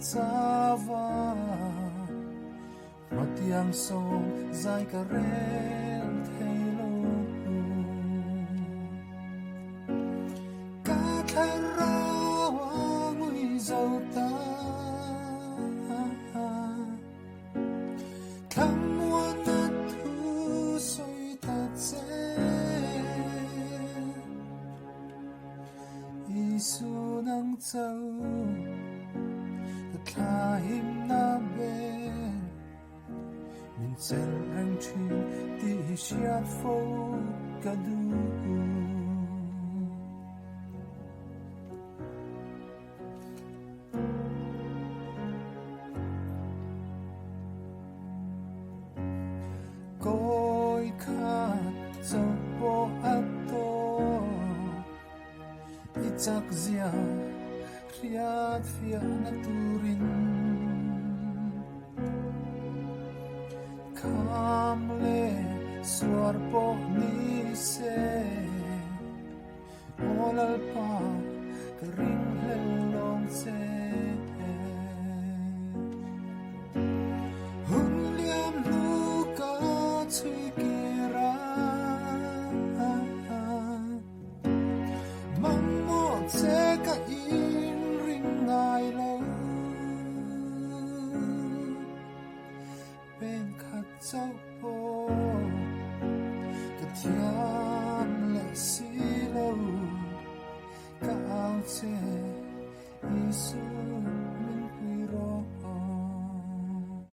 Sava Matiang song Zai Karel Thelo Katharawa Ngui Zauta Kamwana Tu Soi Tatse Isu Nang Zau Kahim na ben Min sen rang chin Ti siat fo Kadu Koi khat Zau po ato Itak zia Riat fia naturin Kamle suar po ni se Olal pa kering lelong se Hun liam luka tui kira Mammo te ka Ngai lâu bên khát dấu phố cả thiên lệ xí lâu cả áo chê Giêsu